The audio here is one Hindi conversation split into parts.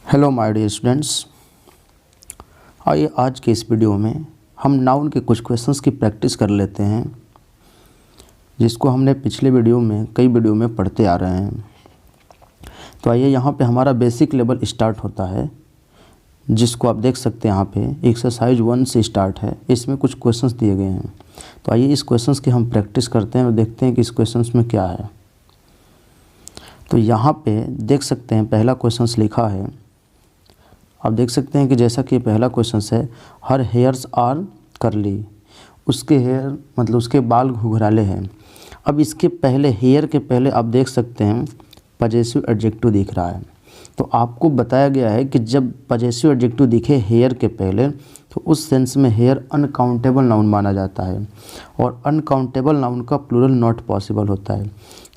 हेलो माय डियर स्टूडेंट्स, आइए आज के इस वीडियो में हम नाउन के कुछ क्वेश्चंस की प्रैक्टिस कर लेते हैं जिसको हमने पिछले वीडियो में कई वीडियो में पढ़ते आ रहे हैं। तो आइए यहाँ पे हमारा बेसिक लेवल स्टार्ट होता है, जिसको आप देख सकते हैं यहाँ पे एक्सरसाइज 1 से स्टार्ट है। इसमें कुछ क्वेश्चंस दिए गए हैं, तो आइए इस क्वेश्चंस की हम प्रैक्टिस करते हैं और देखते हैं कि इस क्वेश्चंस में क्या है। तो यहाँ पे देख सकते हैं पहला क्वेश्चंस लिखा है। आप देख सकते हैं कि जैसा कि पहला क्वेश्चन है, हर हेयर्स आर करली, उसके हेयर मतलब उसके बाल घुघराले हैं। अब इसके पहले हेयर के पहले आप देख सकते हैं पजेसिव एडजेक्टिव दिख रहा है। तो आपको बताया गया है कि जब पजेसिव एडजेक्टिव दिखे हेयर के पहले तो उस सेंस में हेयर अनकाउंटेबल नाउन माना जाता है और अनकाउंटेबल नाउन का प्लूरल नॉट पॉसिबल होता है।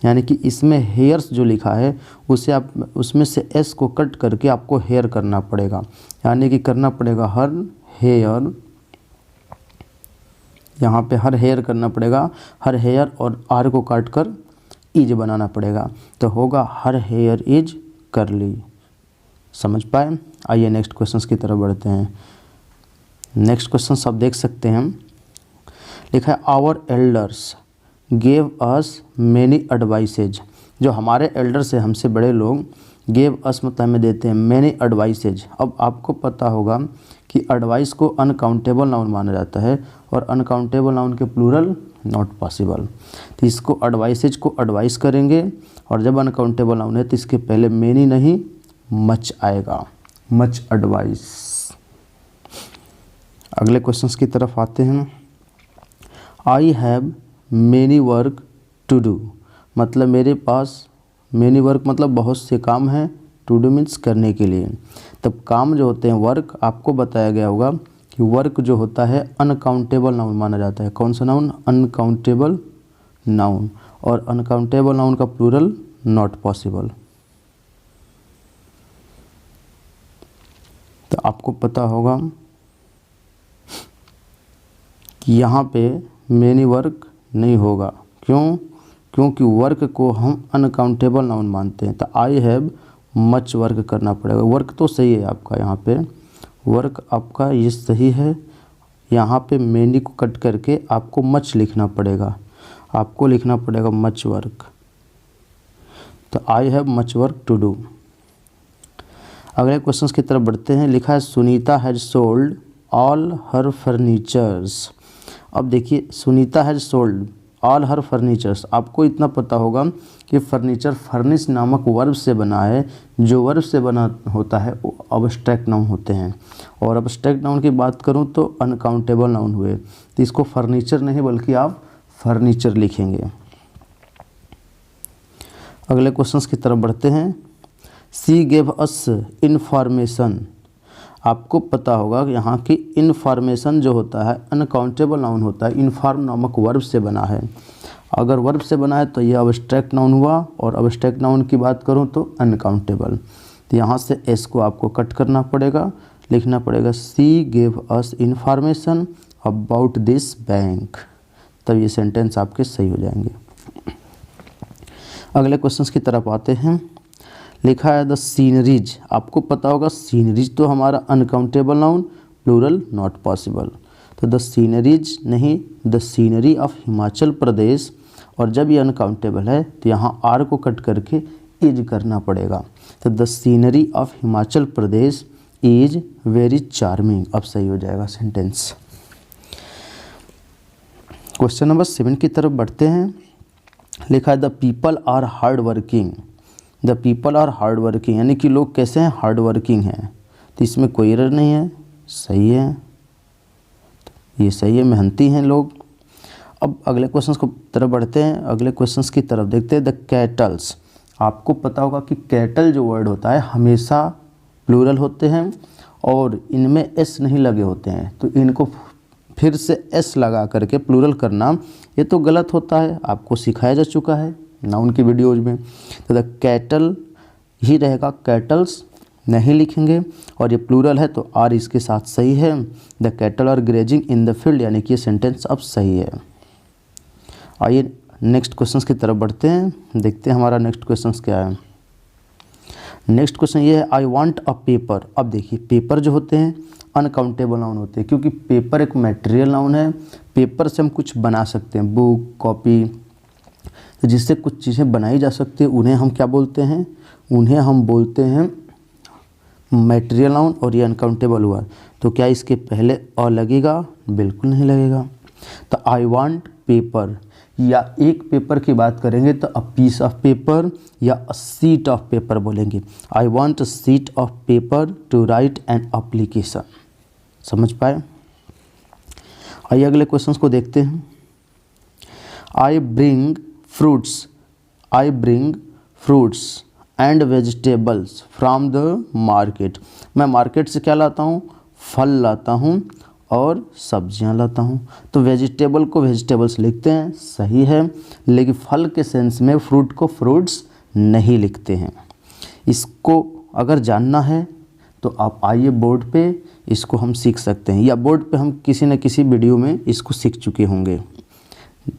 यानी कि इसमें हेयर्स जो लिखा है उसे आप उसमें से एस को कट करके आपको हेयर करना पड़ेगा, यानी कि करना पड़ेगा हर हेयर, यहाँ पे हर हेयर करना पड़ेगा, हर हेयर और आर को काट कर इज बनाना पड़ेगा, तो होगा हर हेयर इज करली। समझ पाए? आइए नेक्स्ट क्वेश्चंस की तरफ बढ़ते हैं। नेक्स्ट क्वेश्चन आप देख सकते हैं, लिखा है our elders gave us many advices. जो हमारे एल्डर्स है, हमसे बड़े लोग, गेव अस मतलब हमें देते हैं, मैनी एडवाइसेज। अब आपको पता होगा कि एडवाइस को अनकाउंटेबल नाउन माना जाता है और अनकाउंटेबल नाउन के प्लूरल नॉट पॉसिबल। तो इसको एडवाइसेज को एडवाइस करेंगे और जब अनकाउंटेबल नाउन है तो इसके पहले मैनी नहीं मच आएगा, मच एडवाइस। अगले क्वेश्चंस की तरफ आते हैं। I have many work to do, मतलब मेरे पास मैनी वर्क मतलब बहुत से काम हैं, टू डू मीन्स करने के लिए। तब काम जो होते हैं वर्क, आपको बताया गया होगा कि वर्क जो होता है अनकाउंटेबल नाउन माना जाता है। कौन सा नाउन? अनकाउंटेबल नाउन, और अनकाउंटेबल नाउन का प्लूरल नॉट पॉसिबल। तो आपको पता होगा कि यहाँ पे मैनी वर्क नहीं होगा। क्यों? क्योंकि वर्क को हम अनकाउंटेबल नाउन मानते हैं। तो आई हैव मच वर्क करना पड़ेगा। वर्क तो सही है आपका, यहाँ पे वर्क आपका ये सही है। यहाँ पे मैनी को कट करके आपको मच लिखना पड़ेगा, आपको लिखना पड़ेगा मच वर्क। तो I have much work to do. अगले क्वेश्चन की तरफ बढ़ते हैं। लिखा है Sunita has sold all her furnitures. अब देखिए, Sunita has sold all her furnitures. आपको इतना पता होगा कि फर्नीचर फर्निश नामक वर्ब से बना है। जो वर्ब से बना होता है वो अब्स्ट्रैक्ट नाउन होते हैं, और अब्स्ट्रैक्ट नाउन की बात करूं तो अनकाउंटेबल नाउन हुए। तो इसको फर्नीचर नहीं बल्कि आप फर्नीचर लिखेंगे। अगले क्वेश्चंस की तरफ बढ़ते हैं। सी गेव अस इन्फॉर्मेशन। आपको पता होगा कि यहाँ की इन्फॉर्मेशन जो होता है अनकाउंटेबल नाउन होता है, इन्फॉर्म नामक वर्ब से बना है। अगर वर्ब से बना है तो ये अब्स्ट्रैक्ट नाउन हुआ, और अब्स्ट्रैक्ट नाउन की बात करूँ तो अनकाउंटेबल। तो यहाँ से एस को आपको कट करना पड़ेगा, लिखना पड़ेगा सी gave us information about this bank. तब ये सेंटेंस आपके सही हो जाएंगे। अगले क्वेश्चन की तरफ आते हैं। लिखा है द सीनरीज। आपको पता होगा सीनरीज तो हमारा uncountable noun, plural not possible. तो द सीनरीज नहीं, the scenery of Himachal Pradesh, और जब ये अनकाउंटेबल है तो यहाँ आर को कट करके इज करना पड़ेगा। तो the scenery of Himachal Pradesh is very charming. अब सही हो जाएगा सेंटेंस। क्वेश्चन नंबर 7 की तरफ बढ़ते हैं। लिखा है the people are hard working. The people are hard working, यानी कि लोग कैसे हैं? हार्ड वर्किंग हैं। तो इसमें कोई एरर नहीं है, सही है, ये सही है, मेहनती हैं लोग। अब अगले क्वेश्चन को तरफ बढ़ते हैं। अगले क्वेश्चन की तरफ देखते हैं। The kettles. आपको पता होगा कि कैटल जो वर्ड होता है हमेशा प्लूरल होते हैं और इनमें एस नहीं लगे होते हैं। तो इनको फिर से एस लगा करके प्लूरल करना ये तो गलत होता है, आपको सिखाया जा चुका है नाउन की वीडियोज में। तो द कैटल ही रहेगा, कैटल्स नहीं लिखेंगे, और ये प्लूरल है तो आर इसके साथ सही है। The cattle are grazing in the field, यानी कि ये सेंटेंस अब सही है। आइए नेक्स्ट क्वेश्चन की तरफ बढ़ते हैं, देखते हैं हमारा नेक्स्ट क्वेश्चन क्या है। नेक्स्ट क्वेश्चन ये है आई वांट अ पेपर। अब देखिए पेपर जो होते हैं अनकाउंटेबल नाउन होते हैं, क्योंकि पेपर एक मटेरियल नाउन है। पेपर से हम कुछ बना सकते हैं, बुक, कॉपी, तो जिससे कुछ चीज़ें बनाई जा सकती है, उन्हें हम क्या बोलते हैं, उन्हें हम बोलते हैं मटेरियल नाउन। और ये अनकाउंटेबल हुआ, तो क्या इसके पहले अ लगेगा? बिल्कुल नहीं लगेगा। तो आई वांट पेपर, या एक पेपर की बात करेंगे तो अ पीस ऑफ पेपर या अ शीट ऑफ पेपर बोलेंगे। I want a sheet of paper two right an application. समझ पाए? आइए अगले क्वेश्चंस को देखते हैं। I bring fruits and vegetables from the market. मैं मार्केट से क्या लाता हूँ? फल लाता हूँ और सब्जियां लाता हूँ। तो वेजिटेबल को वेजिटेबल्स लिखते हैं, सही है, लेकिन फल के सेंस में फ्रूट को फ्रूट्स नहीं लिखते हैं। इसको अगर जानना है तो आप आइए बोर्ड पे, इसको हम सीख सकते हैं, या बोर्ड पे हम किसी न किसी वीडियो में इसको सीख चुके होंगे।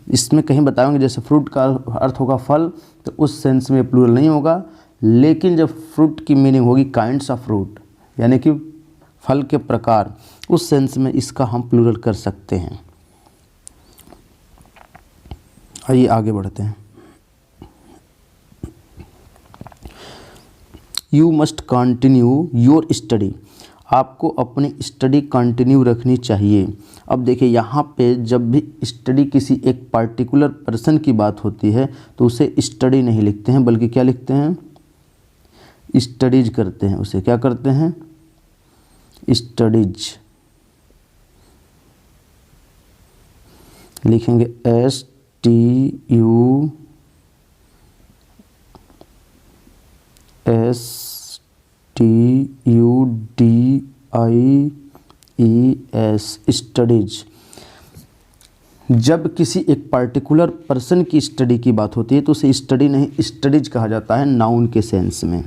इसमें कहीं बताएंगे जैसे फ्रूट का अर्थ होगा फल, तो उस सेंस में प्लूरल नहीं होगा, लेकिन जब फ्रूट की मीनिंग होगी काइंड्स ऑफ फ्रूट, यानी कि फल के प्रकार, उस सेंस में इसका हम प्लूरल कर सकते हैं। आइए आगे बढ़ते हैं। You must continue your study. आपको अपनी स्टडी कंटिन्यू रखनी चाहिए। अब देखिए यहाँ पे जब भी स्टडी किसी एक पार्टिकुलर पर्सन की बात होती है तो उसे स्टडी नहीं लिखते हैं, बल्कि क्या लिखते हैं? स्टडीज करते हैं। उसे क्या करते हैं? स्टडीज लिखेंगे, STUDIES, स्टडीज। जब किसी एक पार्टिकुलर पर्सन की स्टडी की बात होती है तो उसे स्टडी नहीं, स्टडीज कहा जाता है नाउन के सेंस में,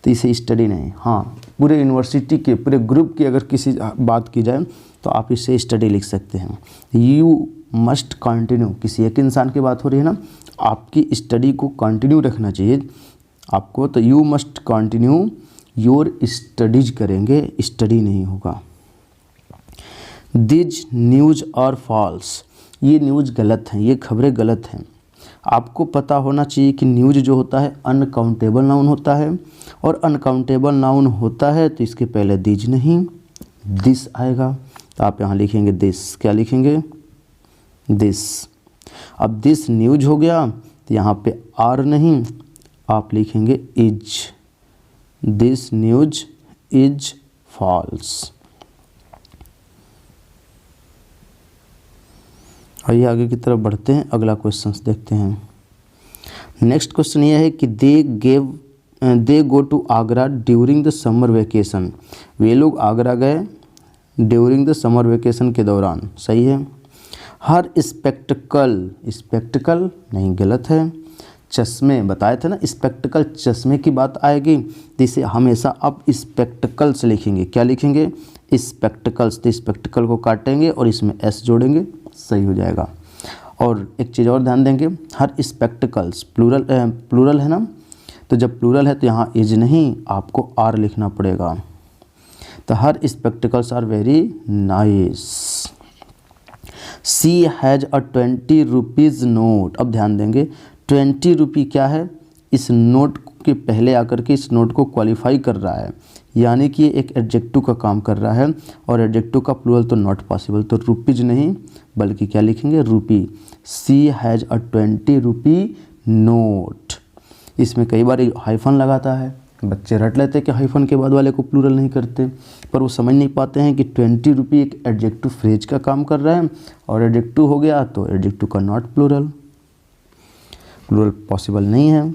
तो इसे स्टडी नहीं। हाँ, पूरे यूनिवर्सिटी के पूरे ग्रुप की अगर किसी बात की जाए तो आप इसे स्टडी लिख सकते हैं। यू मस्ट कंटिन्यू, किसी एक इंसान की बात हो रही है ना, आपकी स्टडी को कंटिन्यू रखना चाहिए आपको, तो you must continue your studies करेंगे, स्टडी नहीं होगा। दिज न्यूज आर फॉल्स, ये न्यूज़ गलत हैं, ये खबरें गलत हैं। आपको पता होना चाहिए कि न्यूज़ जो होता है अनकाउंटेबल नाउन होता है, और अनकाउंटेबल नाउन होता है तो इसके पहले दिज नहीं दिस आएगा। तो आप यहाँ लिखेंगे दिस, क्या लिखेंगे? दिस। अब दिस न्यूज हो गया तो यहाँ पे आर नहीं, आप लिखेंगे is. This news is false. आइए आगे की तरफ बढ़ते हैं, अगला क्वेश्चन देखते हैं। नेक्स्ट क्वेश्चन ये है कि they go to Agra during the summer vacation. वे लोग आगरा गए ड्यूरिंग द समर वेकेशन के दौरान, सही है। हर स्पेक्टिकल नहीं, गलत है। चश्मे बताए थे ना, स्पेक्टिकल चश्मे की बात आएगी तो इसे हमेशा आप स्पेक्टिकल्स लिखेंगे। क्या लिखेंगे? स्पेक्टिकल्स। तो स्पेक्टिकल को काटेंगे और इसमें एस जोड़ेंगे, सही हो जाएगा। और एक चीज़ और ध्यान देंगे, हर स्पेक्टिकल्स प्लूरल है ना, तो जब प्लूरल है तो यहाँ इज नहीं, आपको आर लिखना पड़ेगा। तो her spectacles are very nice. She has a 20 rupees note. अब ध्यान देंगे 20 रुपये क्या है, इस नोट के पहले आकर के इस नोट को क्वालिफाई कर रहा है, यानी कि एक एडजेक्टिव का काम कर रहा है, और एडजेक्टिव का प्लूरल तो नॉट पॉसिबल, तो रुपीज नहीं बल्कि क्या लिखेंगे? रुपी। सी हैज़ अ 20 रुपी नोट। इसमें कई बार हाइफन लगाता है, बच्चे रट लेते हैं कि हाइफन के बाद वाले को प्लूरल नहीं करते, पर वो समझ नहीं पाते हैं कि 20 रुपये एक एडजेक्टिव फ्रेज का काम कर रहा है, और एडजेक्टिव हो गया तो एडजेक्टिव का नॉट प्लूरल पॉसिबल नहीं है।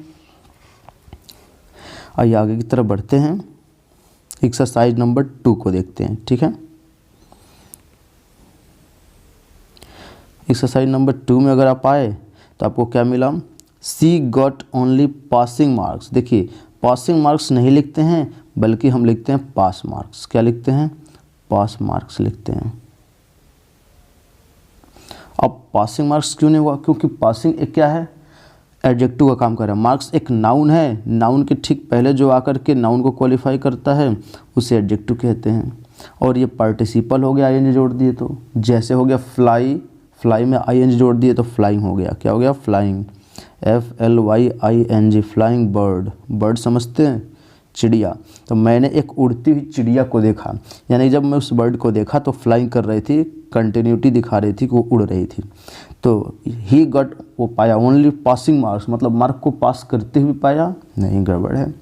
आइए आगे की तरफ बढ़ते हैं, एक्सरसाइज नंबर 2 को देखते हैं, ठीक है। एक्सरसाइज नंबर 2 में अगर आप आए तो आपको क्या मिला? सी गॉट ओनली पासिंग मार्क्स। देखिए पासिंग मार्क्स नहीं लिखते हैं, बल्कि हम लिखते हैं पास मार्क्स। क्या लिखते हैं? पास मार्क्स लिखते हैं। अब पासिंग मार्क्स क्यों नहीं हुआ? क्योंकि पासिंग एक क्या है? एडजेक्टिव का काम कर रहा है। मार्क्स एक नाउन है, नाउन के ठीक पहले जो आकर के नाउन को क्वालिफाई करता है उसे एडजेक्टिव कहते हैं। और ये पार्टिसिपल हो गया, आईएनजी जोड़ दिए तो, जैसे हो गया फ्लाई, फ्लाई में आईएनजी जोड़ दिए तो फ्लाइंग हो गया। क्या हो गया? Flying, FLYING, flying bird. Bird समझते हैं? चिड़िया। तो मैंने एक उड़ती हुई चिड़िया को देखा, यानी जब मैं उस बर्ड को देखा तो फ्लाइंग कर रही थी, कंटिन्यूटी दिखा रही थी कि वो उड़ रही थी। तो ही गॉट, वो पाया ओनली पासिंग मार्क्स, मतलब मार्क को पास करते हुए पाया, नहीं गड़बड़ है,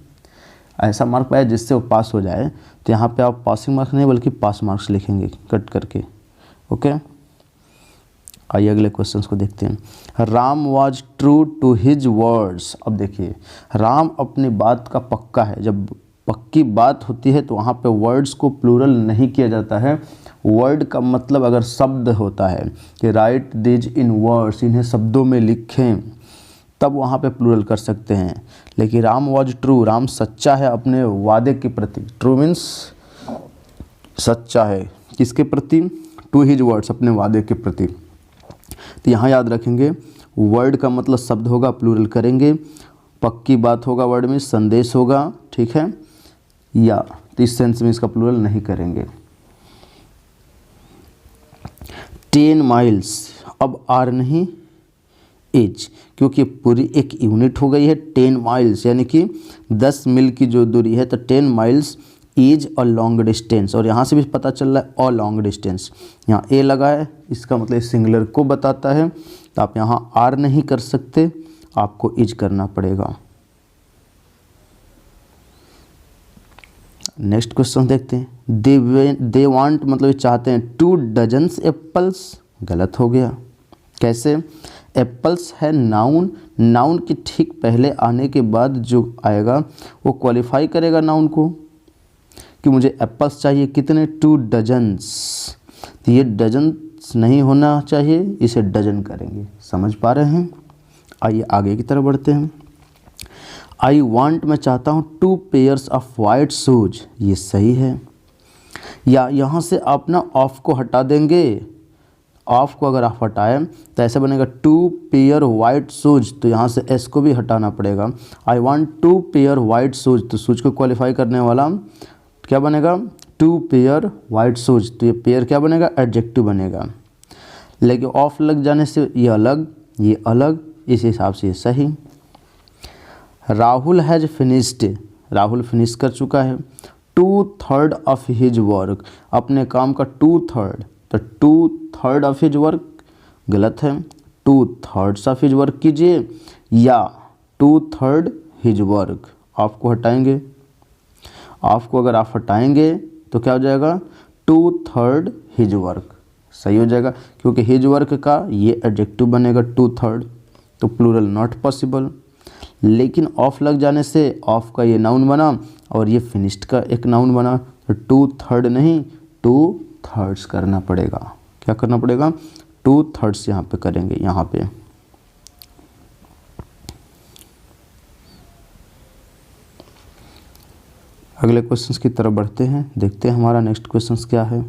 ऐसा मार्क पाया जिससे वो पास हो जाए। तो यहाँ पे आप पासिंग मार्क्स नहीं बल्कि पास मार्क्स लिखेंगे कट करके। ओके, आइए अगले क्वेश्चंस को देखते हैं। Ram was true to his words. अब देखिए, राम अपनी बात का पक्का है। जब पक्की बात होती है तो वहाँ पे वर्ड्स को प्लूरल नहीं किया जाता है। वर्ड का मतलब अगर शब्द होता है कि राइट दिज इन वर्ड्स, इन्हें शब्दों में लिखें, तब वहाँ पे प्लूरल कर सकते हैं। लेकिन राम वॉज ट्रू, राम सच्चा है अपने वादे के प्रति। ट्रू मीन्स सच्चा है, किसके प्रति? टू हिज वर्ड्स, अपने वादे के प्रति। तो यहाँ याद रखेंगे, वर्ड का मतलब शब्द होगा, प्लूरल करेंगे। पक्की बात होगा, वर्ड में संदेश होगा, ठीक है, या तो इस सेंस में इसका प्लूरल नहीं करेंगे। 10 माइल्स, अब आर नहीं एज, क्योंकि पूरी एक यूनिट हो गई है 10 माइल्स, यानी कि 10 मील की जो दूरी है। तो 10 miles is a long distance, और यहाँ से भी पता चल रहा है अ लॉन्ग डिस्टेंस। यहाँ ए लगा है, इसका मतलब सिंगुलर को बताता है। तो आप यहाँ आर नहीं कर सकते, आपको इज करना पड़ेगा। नेक्स्ट क्वेश्चन देखते हैं। दे वांट, मतलब चाहते हैं 2 डजन्स एप्पल्स। गलत हो गया। कैसे? एप्पल्स है नाउन, नाउन के ठीक पहले आने के बाद जो आएगा वो क्वालिफाई करेगा नाउन को कि मुझे एप्पल्स चाहिए कितने? 2 डजन्स। तो ये डजन्स नहीं होना चाहिए, इसे डजन करेंगे। समझ पा रहे हैं? आइए आगे की तरफ बढ़ते हैं। आई वांट, मैं चाहता हूँ 2 पेयर्स ऑफ वाइट शूज। ये सही है। या यहाँ से आप ना ऑफ को हटा देंगे, ऑफ को अगर आप हटाएं तो ऐसे बनेगा 2 पेयर वाइट शूज। तो यहाँ से एस को भी हटाना पड़ेगा। I want 2 pair white shoes, तो शूज को क्वालिफाई करने वाला क्या बनेगा? 2 पेयर वाइट शूज। तो ये पेयर क्या बनेगा? एडजेक्टिव बनेगा। लेकिन ऑफ लग जाने से ये अलग, ये अलग, इस हिसाब से ये सही। Rahul has finished, Rahul finish कर चुका है 2/3 ऑफ हिज वर्क, अपने काम का 2/3। तो 2/3 ऑफ हिज वर्क गलत है, 2/3 ऑफ हिज वर्क कीजिए, या 2/3 हिज वर्क। ऑफ को हटाएंगे, ऑफ को अगर आप हटाएंगे तो क्या हो जाएगा? 2/3 हिज वर्क। सही हो जाएगा, क्योंकि हिज वर्क का ये एडजेक्टिव बनेगा 2/3, तो प्लूरल नॉट पॉसिबल। लेकिन ऑफ लग जाने से ऑफ का ये नाउन बना और ये फिनिश्ड का एक नाउन बना, तो 2/3 नहीं 2/3 करना पड़ेगा। क्या करना पड़ेगा? 2/3 यहाँ पे करेंगे। यहाँ पे अगले क्वेश्चंस की तरफ बढ़ते हैं, देखते हैं हमारा नेक्स्ट क्वेश्चंस क्या है।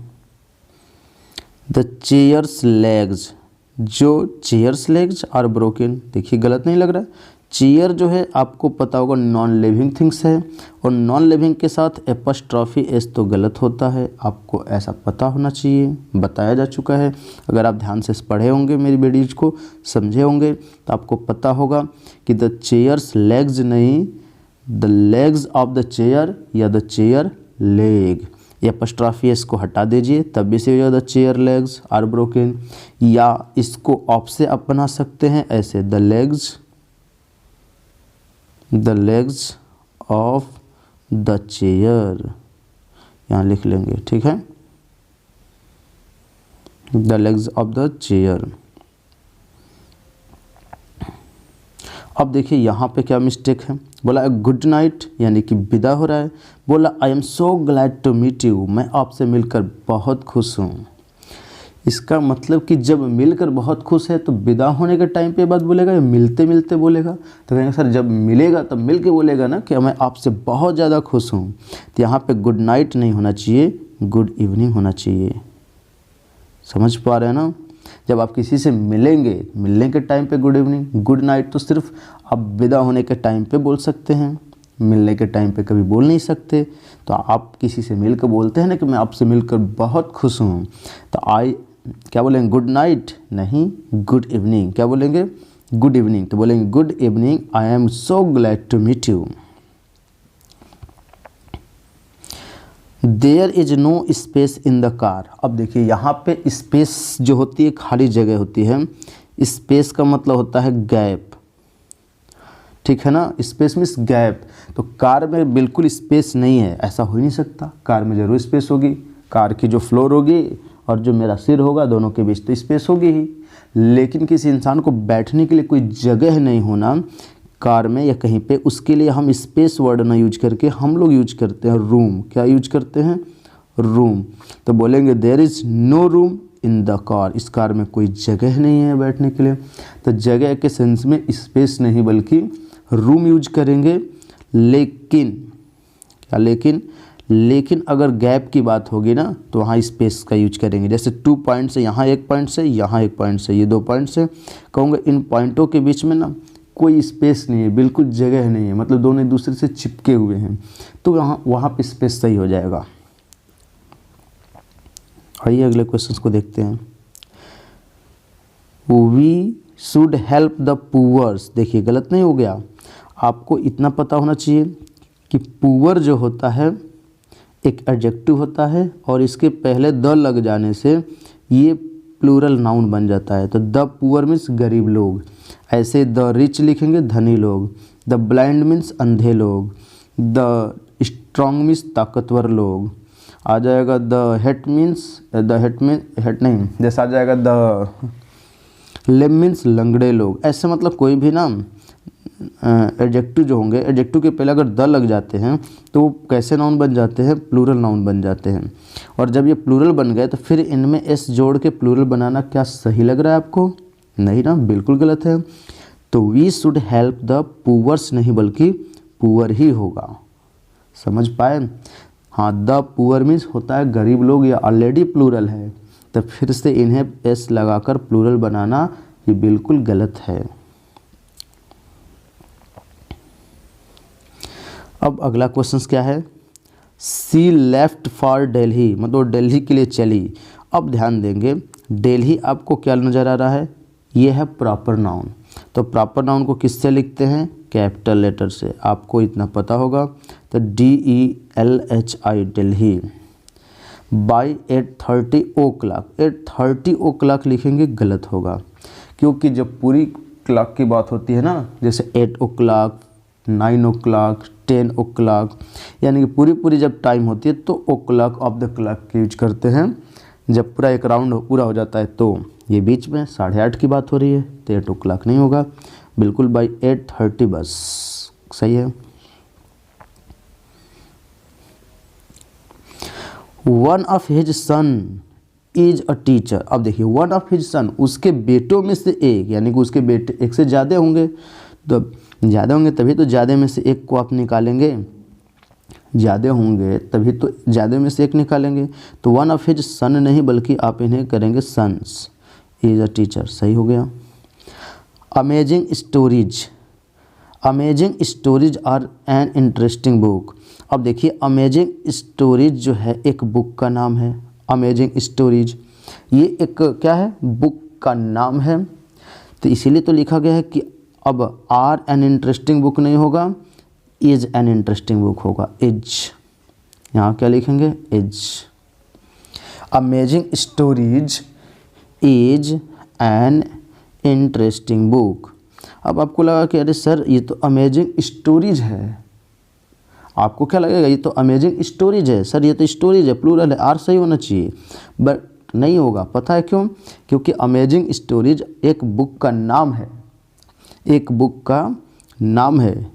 द चेयर्स लेग्स, जो चेयर्स लेग्स आर ब्रोकन। देखिए गलत नहीं लग रहा है। चेयर जो है आपको पता होगा नॉन लिविंग थिंग्स है, और नॉन लिविंग के साथ एपस्ट्रॉफी एस तो गलत होता है। आपको ऐसा पता होना चाहिए, बताया जा चुका है। अगर आप ध्यान से पढ़े होंगे, मेरी वीडियोज को समझे होंगे, तो आपको पता होगा कि द चेयर्स लेग्स नहीं, the legs of the chair या the chair leg. Apostrophe s को हटा दीजिए, तब भी से the chair legs are broken. या इसको ऑफ से आप बना सकते हैं ऐसे, the legs of the chair, यहाँ लिख लेंगे, ठीक है, the legs of the chair. अब देखिए यहाँ पे क्या मिस्टेक है। बोला गुड नाइट, यानी कि विदा हो रहा है। बोला I am so glad to meet you, मैं आपसे मिलकर बहुत खुश हूँ। इसका मतलब कि जब मिलकर बहुत खुश है तो विदा होने के टाइम पे बात बोलेगा या मिलते मिलते बोलेगा? तो कहेंगे सर जब मिलेगा तब मिल के बोलेगा ना कि मैं आपसे बहुत ज़्यादा खुश हूँ। तो यहाँ पे गुड नाइट नहीं होना चाहिए, गुड इवनिंग होना चाहिए। समझ पा रहे हैं ना? जब आप किसी से मिलेंगे, मिलने के टाइम पे गुड इवनिंग, गुड नाइट तो सिर्फ आप विदा होने के टाइम पे बोल सकते हैं, मिलने के टाइम पे कभी बोल नहीं सकते। तो आप किसी से मिलकर बोलते हैं ना कि मैं आपसे मिलकर बहुत खुश हूँ, तो क्या बोलेंगे, गुड नाइट नहीं, गुड इवनिंग। क्या बोलेंगे, गुड इवनिंग, तो बोलेंगे good evening, I am so glad to meet you. There is no space in the car. अब देखिए यहाँ पे स्पेस जो होती है खाली जगह होती है, स्पेस का मतलब होता है गैप, ठीक है ना, स्पेस मीन्स गैप। तो कार में बिल्कुल स्पेस नहीं है, ऐसा हो ही नहीं सकता, कार में ज़रूर स्पेस होगी। कार की जो फ्लोर होगी और जो मेरा सिर होगा दोनों के बीच तो स्पेस होगी ही, लेकिन किसी इंसान को बैठने के लिए कोई जगह नहीं होना कार में या कहीं पे, उसके लिए हम स्पेस वर्ड ना यूज करके हम लोग यूज करते हैं रूम। क्या यूज करते हैं, रूम। तो बोलेंगे there is no room in the car, इस कार में कोई जगह नहीं है बैठने के लिए। तो जगह के सेंस में स्पेस नहीं बल्कि रूम यूज करेंगे। लेकिन क्या, लेकिन अगर गैप की बात होगी ना तो वहाँ स्पेस का यूज करेंगे। जैसे 2 पॉइंट से यहाँ 1 पॉइंट से यहाँ 1 पॉइंट से, ये 2 पॉइंट से, कहूँगा इन पॉइंटों के बीच में ना कोई स्पेस नहीं है, बिल्कुल जगह नहीं है, मतलब दोनों एक दूसरे से चिपके हुए हैं, तो वहाँ पे स्पेस सही हो जाएगा। आइए अगले क्वेश्चन को देखते हैं। We should help the poors. देखिए गलत नहीं हो गया, आपको इतना पता होना चाहिए कि पुअर जो होता है एक एडजेक्टिव होता है और इसके पहले द लग जाने से ये प्लूरल नाउन बन जाता है। तो द पुअर मीन्स गरीब लोग, ऐसे द रिच लिखेंगे धनी लोग, द ब्लाइंड मीन्स अंधे लोग, द स्ट्रॉन्ग मीन्स ताकतवर लोग, आ जाएगा द हेट नहीं, जैसा आ जाएगा द लेम मीन्स लंगड़े लोग। ऐसे मतलब कोई भी ना एडजेक्टिव जो होंगे, एडजेक्टिव के पहले अगर द लग जाते हैं तो वो कैसे नाउन बन जाते हैं, प्लूरल नाउन बन जाते हैं। और जब ये प्लूरल बन गए तो फिर इनमें एस जोड़ के प्लूरल बनाना क्या सही लग रहा है आपको, नहीं ना, बिल्कुल गलत है। तो we should help the poors नहीं बल्कि पुअर ही होगा, समझ पाए। हाँ, द पुअर मीन्स होता है गरीब लोग, या ऑलरेडी प्लूरल है, तो फिर से इन्हें एस लगाकर प्लूरल बनाना ये बिल्कुल गलत है। अब अगला क्वेश्चन क्या है, सी लेफ्ट फॉर दिल्ली, मतलब दिल्ली के लिए चली। अब ध्यान देंगे, दिल्ली आपको क्या नज़र आ रहा है, ये है प्रॉपर नाउन। तो प्रॉपर नाउन को किससे लिखते हैं, कैपिटल लेटर से, आपको इतना पता होगा। तो DELHI Delhi. By 8:30 o'clock, 8:30 o'clock लिखेंगे गलत होगा, क्योंकि जब पूरी क्लॉक की बात होती है ना, जैसे 8 ओ क्लाक, 9 ओ क्लाक, 10 ओ क्लाक, यानी कि पूरी जब टाइम होती है तो ओ क्लाक ऑफ द क्लॉक के यूज करते हैं। जब पूरा एक राउंड पूरा हो जाता है तो ये बीच में 8:30 की बात हो रही है, तो 8 ओ क्लाक नहीं होगा, बिल्कुल बाई 8:30 बस सही है। One of his son is a teacher. अब देखिए वन ऑफ हिज सन, उसके बेटों में से एक, यानी कि उसके बेटे एक से ज़्यादा होंगे, तो ज़्यादा होंगे तभी तो ज़्यादा में से एक को आप निकालेंगे, ज़्यादा होंगे तभी तो ज़्यादा में से एक निकालेंगे। तो वन ऑफ हिज सन नहीं बल्कि आप इन्हें करेंगे सन्स, इज अ टीचर, सही हो गया। Amazing stories, amazing stories are an interesting book. अब देखिए अमेजिंग स्टोरीज जो है एक बुक का नाम है, अमेजिंग स्टोरीज ये एक क्या है, बुक का नाम है, तो इसीलिए तो लिखा गया है कि अब आर एन इंटरेस्टिंग बुक नहीं होगा, इज एन इंटरेस्टिंग बुक होगा, इज, यहाँ क्या लिखेंगे, is. Amazing stories is an interesting book. अब आपको लगा कि अरे सर ये तो अमेजिंग स्टोरीज है, आपको क्या लगेगा, ये तो अमेजिंग स्टोरीज है सर, ये तो स्टोरीज है, प्लूरल है, आर सही होना चाहिए, बट नहीं होगा। पता है क्यों, क्योंकि अमेजिंग स्टोरीज एक बुक का नाम है, एक बुक का नाम है,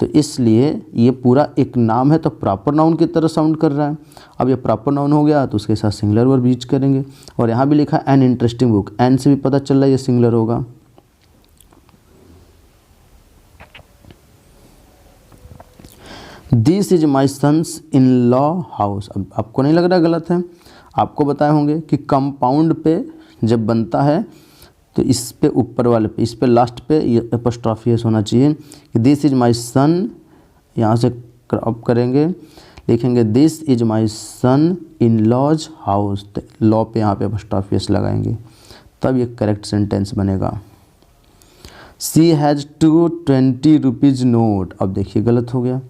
तो इसलिए ये पूरा एक नाम है, तो प्रॉपर नाउन की तरह साउंड कर रहा है। अब ये प्रॉपर नाउन हो गया तो उसके साथ सिंगुलर वर्ब यूज करेंगे, और यहाँ भी लिखा एन इंटरेस्टिंग बुक, एन से भी पता चल रहा है ये सिंगुलर होगा। This is my sons in law house. अब आपको नहीं लग रहा गलत है, आपको बताए होंगे कि कंपाउंड पे जब बनता है तो इस पे ऊपर वाले पे, इस पे लास्ट पे एपोस्ट्रॉफी एस होना चाहिए कि दिस इज माई सन, यहाँ से क्रॉप करेंगे, लिखेंगे this is my son in laws house, law पे यहाँ पे एपोस्ट्रॉफी एस लगाएंगे, तब ये करेक्ट सेंटेंस बनेगा। शी हैज़ 220 रुपीज़ नोट, अब देखिए गलत हो गया।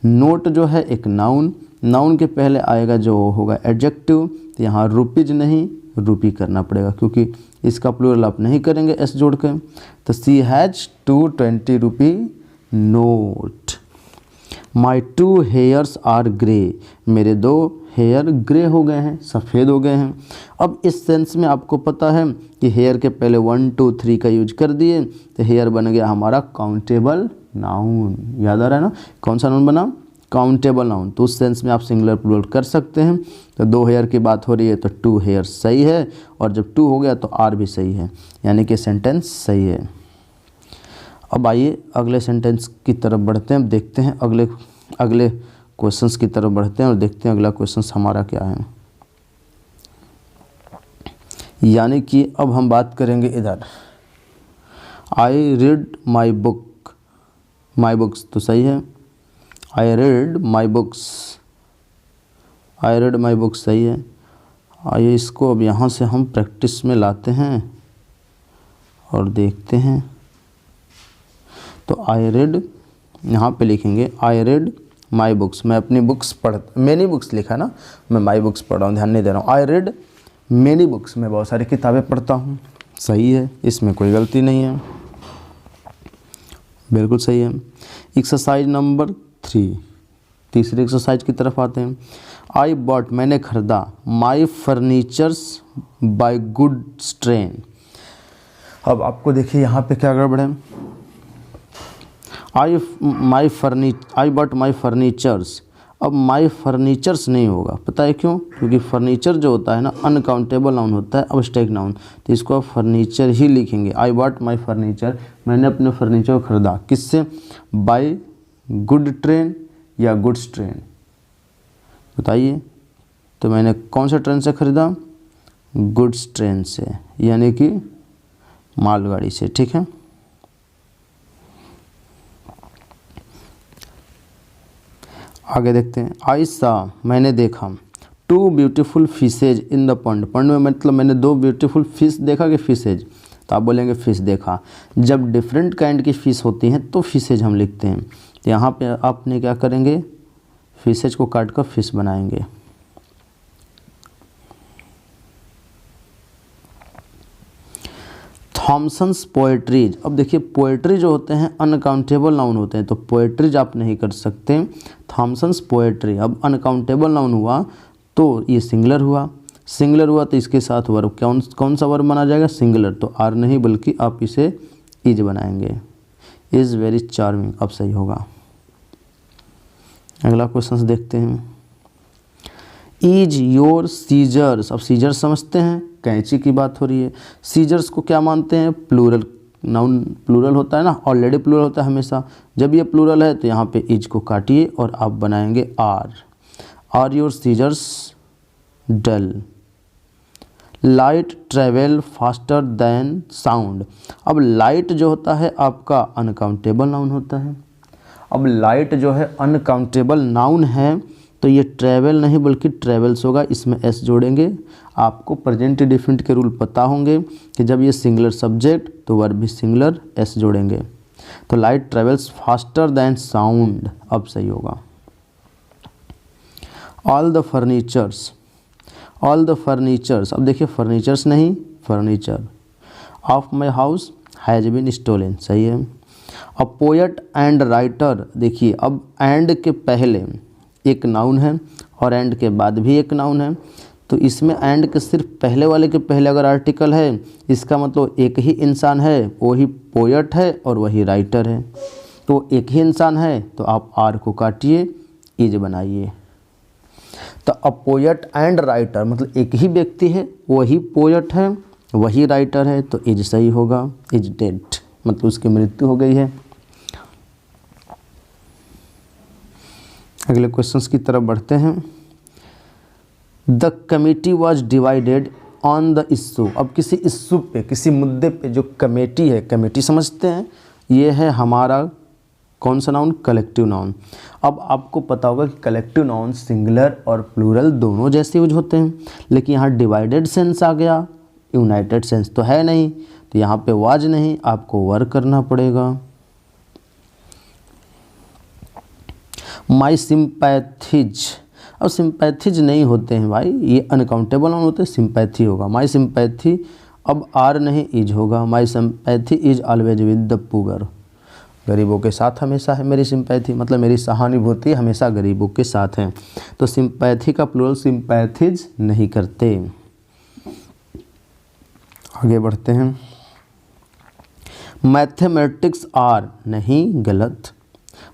नोट जो है एक नाउन, नाउन के पहले आएगा जो होगा एडजेक्टिव, तो यहाँ रुपीज नहीं रुपी करना पड़ेगा क्योंकि इसका प्लूरल आप नहीं करेंगे एस जोड़ के। तो she has 220 rupee note. My 2 hairs are grey, मेरे 2 हेयर ग्रे हो गए हैं, सफ़ेद हो गए हैं। अब इस सेंस में आपको पता है कि हेयर के पहले 1 2 3 का यूज कर दिए तो हेयर बन गया हमारा काउंटेबल नाउन। याद आ रहा है ना, कौन सा नाउन बना, काउंटेबल नाउन। तो उस सेंस में आप सिंगुलर प्लूरल कर सकते हैं। तो 2 हेयर की बात हो रही है तो 2 हेयर सही है, और जब 2 हो गया तो आर भी सही है, यानी कि सेंटेंस सही है। अब आइए अगले सेंटेंस की तरफ बढ़ते हैं, देखते हैं अगले क्वेश्चंस की तरफ बढ़ते हैं और देखते हैं अगला क्वेश्चंस हमारा क्या है। यानी कि अब हम बात करेंगे इधर, I read my book, my books तो सही है, I read my books, I read my books सही है। आइए इसको अब यहाँ से हम प्रैक्टिस में लाते हैं और देखते हैं। तो आई रीड यहाँ पे लिखेंगे आई रीड माई बुक्स, मैं अपनी बुक्स मैनी बुक्स लिखा ना, मैं माई बुक्स पढ़ रहा हूँ, ध्यान नहीं दे रहा हूँ। आई रीड मैनी बुक्स, मैं बहुत सारी किताबें पढ़ता हूँ, सही है, इसमें कोई गलती नहीं है, बिल्कुल सही है। एक्सरसाइज नंबर 3, तीसरी एक्सरसाइज की तरफ आते हैं। आई बॉट, मैंने खरीदा, माई फर्नीचर्स बाय गुड स्ट्रेन। अब आपको देखिए यहाँ पे क्या गड़बड़ है, आई बॉट माई फर्नीचर्स, अब माई फर्नीचर्स नहीं होगा, पता है क्यों, क्योंकि फर्नीचर जो होता है ना अनकाउंटेबल नाउन होता है, अब्स्ट्रैक्ट नाउन, तो इसको आप फर्नीचर ही लिखेंगे। आई बॉट माई फर्नीचर, मैंने अपने फर्नीचर को खरीदा, किससे, बाय गुड ट्रेन या गुड्स ट्रेन, बताइए। तो मैंने कौन सा ट्रेन से ख़रीदा, गुड्स ट्रेन से, यानी कि मालगाड़ी से, ठीक है। आगे देखते हैं। आई सा, मैंने देखा, 2 beautiful fishes in the pond, pond में मतलब मैंने 2 ब्यूटीफुल फिश देखा कि फिशेज, तो आप बोलेंगे फिश देखा। जब डिफरेंट काइंड की फ़िश होती हैं तो फिशेज हम लिखते हैं, तो यहाँ पे आपने क्या करेंगे, फिशेज को काट कर फिश बनाएंगे। थॉमसन्स पोएट्रीज, अब देखिए पोएट्री जो होते हैं अनकाउंटेबल नाउन होते हैं, तो पोएट्रीज आप नहीं कर सकते, थॉमसन्स पोएट्री। अब अनकाउंटेबल नाउन हुआ तो ये सिंगुलर हुआ, सिंगुलर हुआ तो इसके साथ वर्ब कौन सा वर्ब माना जाएगा, सिंगुलर, तो आर नहीं बल्कि आप इसे इज बनाएंगे, इज़ वेरी चार्मिंग, अब सही होगा। अगला क्वेश्चन देखते हैं। इज योर सीजर्स, अब सीजर्स समझते हैं, कैंची की बात हो रही है। सीजर्स को क्या मानते हैं, प्लूरल नाउन, प्लूरल होता है ना, ऑलरेडी प्लूरल होता है हमेशा, जब ये प्लूरल है तो यहाँ पे इज को काटिए और आप बनाएंगे are your scissors dull. Light travel faster than sound, अब लाइट जो होता है आपका अनकाउंटेबल नाउन होता है, अब लाइट जो है अनकाउंटेबल नाउन है तो ये ट्रैवल नहीं बल्कि ट्रैवल्स होगा, इसमें एस जोड़ेंगे। आपको प्रेजेंट डिफरेंट के रूल पता होंगे कि जब ये सिंगुलर सब्जेक्ट तो वर्ब भी सिंगुलर, एस जोड़ेंगे। तो light travels faster than sound, अब सही होगा। All the furnitures, all the furnitures, अब देखिए फर्नीचर्स नहीं furniture, of my house has been stolen, सही है। अब पोएट एंड राइटर, देखिए अब एंड के पहले एक नाउन है और एंड के बाद भी एक नाउन है, तो इसमें एंड के सिर्फ पहले वाले के पहले अगर आर्टिकल है इसका मतलब एक ही इंसान है, वही पोएट है और वही राइटर है, तो एक ही इंसान है तो आप आर को काटिए, इज बनाइए। तो अब पोएट एंड राइटर मतलब एक ही व्यक्ति है, वही पोएट है वही राइटर है, तो इज सही होगा। इज डेड मतलब उसकी मृत्यु हो गई है। अगले क्वेश्चंस की तरफ बढ़ते हैं। The committee was divided on the issue. अब किसी इशू पे, किसी मुद्दे पे जो कमेटी है, कमेटी समझते हैं, ये है हमारा कौन सा नाउन, कलेक्टिव नाउन। अब आपको पता होगा कि कलेक्टिव नाउन सिंगुलर और प्लूरल दोनों जैसे यूज होते हैं, लेकिन यहाँ डिवाइडेड सेंस आ गया, यूनाइटेड सेंस तो है नहीं, तो यहाँ पे वाज नहीं, आपको वर करना पड़ेगा। माई सिंपैथीज, अब सिंपैथीज नहीं होते हैं भाई, ये अनकाउंटेबल नाउन होते हैं, सिंपैथी होगा। माई सिंपैथी, अब आर नहीं इज होगा। My sympathy is always with the poor, गरीबों के साथ हमेशा है मेरी सिंपैथी, मतलब मेरी सहानुभूति हमेशा गरीबों के साथ है। तो सिंपैथी का प्लूरल सिंपैथीज नहीं करते। आगे बढ़ते हैं। मैथमेटिक्स आर, नहीं, गलत।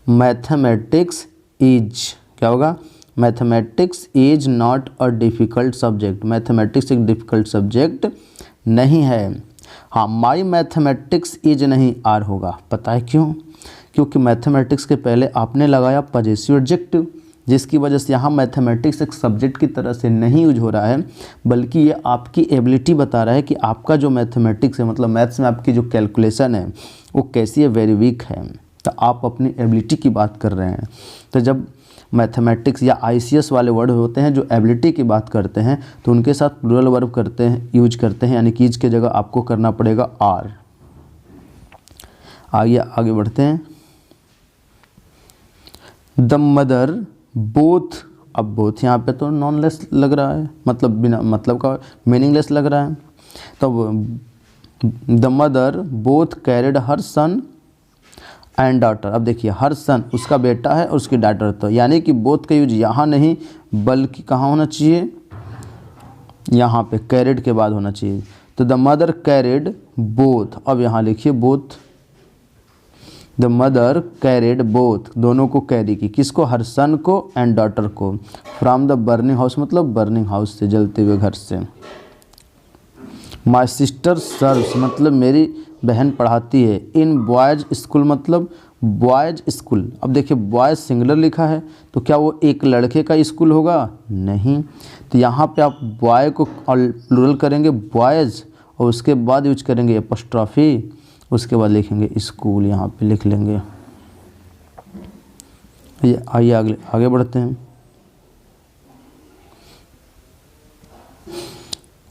मैथमेटिक्स इज, क्या होगा, mathematics is not a difficult subject, mathematics एक डिफ़िकल्ट सब्जेक्ट नहीं है। हाँ, माई मैथमेटिक्स इज नहीं, आर होगा। पता है क्यों? क्योंकि मैथमेटिक्स के पहले आपने लगाया पजेसिव एडजेक्टिव, जिसकी वजह से यहाँ मैथमेटिक्स एक सब्जेक्ट की तरह से नहीं यूज हो रहा है, बल्कि ये आपकी एबिलिटी बता रहा है कि आपका जो मैथमेटिक्स है, मतलब मैथ्स में आपकी जो कैलकुलेशन है वो कैसी है, वेरी वीक है। तो आप अपनी एबिलिटी की बात कर रहे हैं। तो जब मैथमेटिक्स या आईसीएस वाले वर्ड होते हैं जो एबिलिटी की बात करते हैं, तो उनके साथ प्लूरल वर्ब करते हैं, यूज करते हैं, यानी कि इज के जगह आपको करना पड़ेगा आर। आगे बढ़ते हैं। द मदर बोथ, अब बोथ यहाँ पे तो नॉनलेस लग रहा है, मतलब बिना मतलब का मीनिंगलेस लग रहा है। तो the mother both carried her son and daughter, अब देखिए हर सन उसका बेटा है और उसकी डॉटर, तो यानी कि बोथ का यूज यहाँ नहीं बल्कि कहाँ होना चाहिए, यहाँ पे कैरिड के बाद होना चाहिए। तो द मदर कैरिड बोथ, अब यहाँ लिखिए both, the mother carried both, दोनों को कैरी की, किसको, हर सन को एंड डॉटर को, फ्रॉम द बर्निंग हाउस, मतलब बर्निंग हाउस से, जलते हुए घर से। माई सिस्टर सर्व्स, मतलब मेरी बहन पढ़ाती है, इन बॉयज़ स्कूल, मतलब बॉयज़ स्कूल। अब देखिए बॉयज़ सिंगुलर लिखा है, तो क्या वो एक लड़के का स्कूल होगा, नहीं। तो यहाँ पे आप बॉय को प्लूरल करेंगे बॉयज़, और उसके बाद यूज करेंगे एपोस्ट्रॉफी, उसके बाद लिखेंगे स्कूल, यहाँ पे लिख लेंगे। आइए आगे बढ़ते हैं।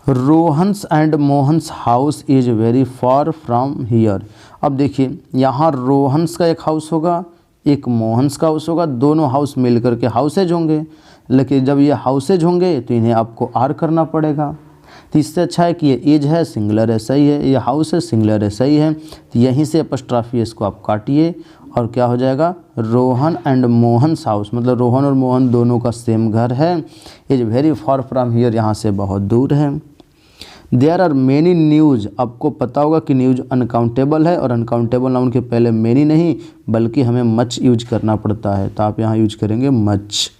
Rohan's and Mohan's house is very far from here. अब देखिए यहाँ रोहन्स का एक हाउस होगा, एक मोहन्स का हाउस होगा, दोनों हाउस मिल करके हाउसेज होंगे, लेकिन जब ये हाउसेज होंगे तो इन्हें आपको आर करना पड़ेगा। तो इससे अच्छा है कि ये इज है, सिंगुलर है, सही है, ये हाउस है, सिंगुलर है, सही है। तो यहीं से एपोस्ट्रॉफी इसको आप काटिए और क्या हो जाएगा, रोहन एंड मोहन्स हाउस, मतलब रोहन और मोहन दोनों का सेम घर है। Is very far from here, यहाँ से बहुत दूर है। देयर आर मेनी न्यूज़, आपको पता होगा कि न्यूज़ अनकाउंटेबल है, और अनकाउंटेबल नाउन के पहले मेनी नहीं बल्कि हमें मच यूज करना पड़ता है, तो आप यहाँ यूज करेंगे much.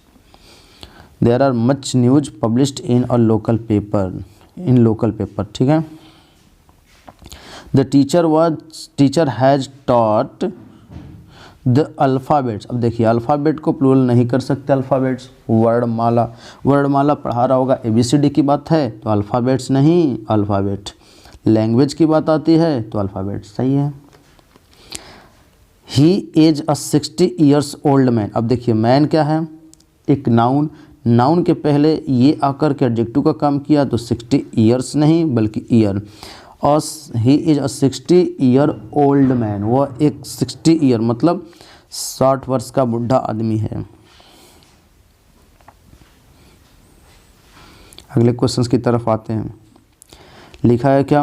There are much news published in a local paper, in local paper, ठीक है। The teacher has taught the alphabets, अब देखिए अल्फ़ाबेट को प्लूरल नहीं कर सकते, अल्फ़ाबेट्स, वर्णमाला पढ़ा रहा होगा, ABCD की बात है तो अल्फ़ाबेट्स नहीं, अल्फ़ाबेट। लैंग्वेज की बात आती है तो अल्फ़ाबेट, सही है। He is a 60 years old man, अब देखिए मैन क्या है, एक नाउन, नाउन के पहले ये आकर के एडजेक्टिव का काम किया, तो 60 ईयर्स नहीं बल्कि ईयर। और he is a 60 year old man, वह एक 60 ईयर मतलब 60 वर्ष का बुढ़ा आदमी है। अगले क्वेश्चंस की तरफ आते हैं। लिखा है क्या,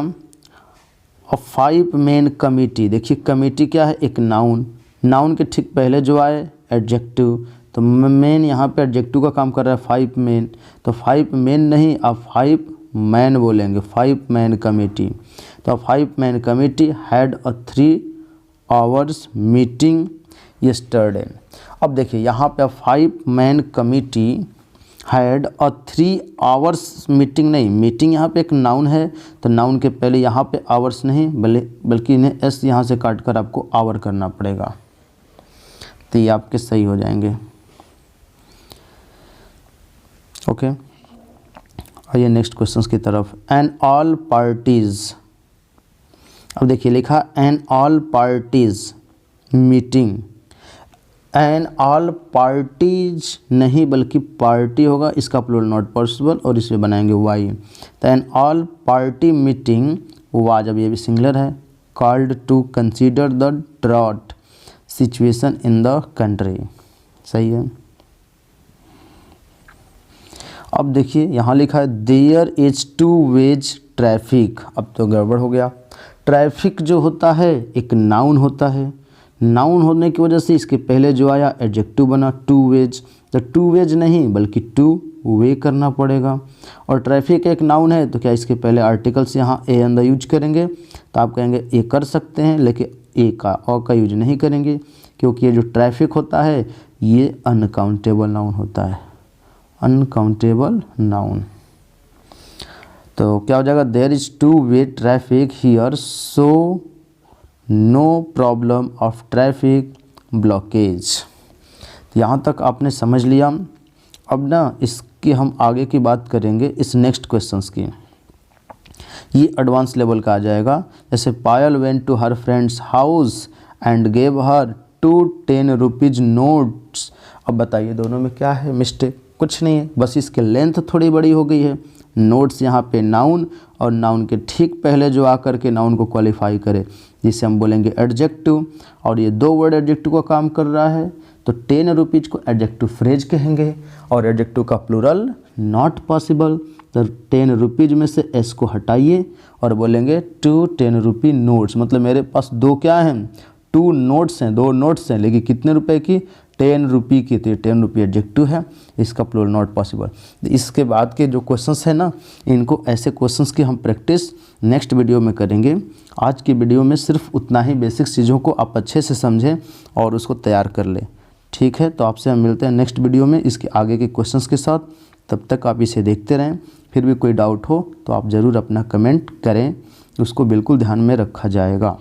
अ 5 मेन कमिटी, देखिए कमिटी क्या है, एक नाउन, नाउन के ठीक पहले जो आए एडजेक्टिव, तो मेन यहाँ पे एडजेक्टिव का काम कर रहा है 5 मेन, तो 5 मेन नहीं आप 5 मैन बोलेंगे, 5 मैन कमेटी। तो 5 man committee had a 3 hours meeting yesterday. अब देखिए यहाँ पे 5 man committee had a 3 hours meeting, नहीं मीटिंग यहाँ पे एक नाउन है, तो नाउन के पहले यहाँ पे आवर्स नहीं बल्कि इन्हें एस यहाँ से काट कर आपको आवर करना पड़ेगा, तो ये आपके सही हो जाएंगे। ओके, आइए नेक्स्ट क्वेश्चन की तरफ। एन ऑल पार्टीज, अब देखिए लिखा an all parties meeting. An all parties नहीं बल्कि पार्टी होगा, इसका प्लूरल नॉट पॉसिबल और इसमें बनाएंगे वाई। तो एन ऑल पार्टी मीटिंग हुआ, जब ये भी सिंगुलर है, called to consider the drought situation in the country. सही है। अब देखिए यहाँ लिखा है there is two ways traffic. अब तो गड़बड़ हो गया। ट्रैफिक जो होता है एक नाउन होता है, नाउन होने की वजह से इसके पहले जो आया एडजेक्टिव बना टू वेज। तो टू वेज नहीं बल्कि टू वे करना पड़ेगा। और ट्रैफिक एक नाउन है तो क्या इसके पहले आर्टिकल्स यहाँ ए एन द यूज करेंगे। तो आप कहेंगे ए कर सकते हैं लेकिन ए का और का यूज नहीं करेंगे, क्योंकि ये जो ट्रैफिक होता है ये अनकाउंटेबल नाउन होता है, अनकाउंटेबल नाउन। तो क्या हो जाएगा, there is two way traffic here so no problem of traffic blockage. यहाँ तक आपने समझ लिया। अब ना इसकी हम आगे की बात करेंगे इस नेक्स्ट क्वेश्चंस की, ये एडवांस लेवल का आ जाएगा। जैसे Payal went to her friends house and gave her 10 rupees notes. अब बताइए दोनों में क्या है मिस्टेक। कुछ नहीं है, बस इसके लेंथ थोड़ी बड़ी हो गई है। नोट्स यहाँ पे नाउन और नाउन के ठीक पहले जो आकर के नाउन को क्वालिफाई करे जिसे हम बोलेंगे एडजेक्टिव, और ये दो वर्ड एडजेक्टिव का काम कर रहा है। तो 10 रुपीज़ को एडजेक्टिव फ्रेज कहेंगे और एडजेक्टिव का प्लूरल नॉट पॉसिबल। तो 10 रुपीज़ में से एस को हटाइए और बोलेंगे 10 रुपी नोट्स। मतलब मेरे पास दो क्या हैं, 2 नोट्स हैं, 2 नोट्स हैं, लेकिन कितने रुपए की, 10 रुपी की। तो 10 रुपी एडजेक्टिव है, इसका प्लूरल नॉट पॉसिबल। इसके बाद के जो क्वेश्चंस हैं ना, इनको ऐसे क्वेश्चंस की हम प्रैक्टिस नेक्स्ट वीडियो में करेंगे। आज की वीडियो में सिर्फ उतना ही बेसिक चीज़ों को आप अच्छे से समझें और उसको तैयार कर लें। ठीक है, तो आपसे हम मिलते हैं नेक्स्ट वीडियो में इसके आगे के क्वेश्चंस के साथ। तब तक आप इसे देखते रहें। फिर भी कोई डाउट हो तो आप ज़रूर अपना कमेंट करें, उसको बिल्कुल ध्यान में रखा जाएगा।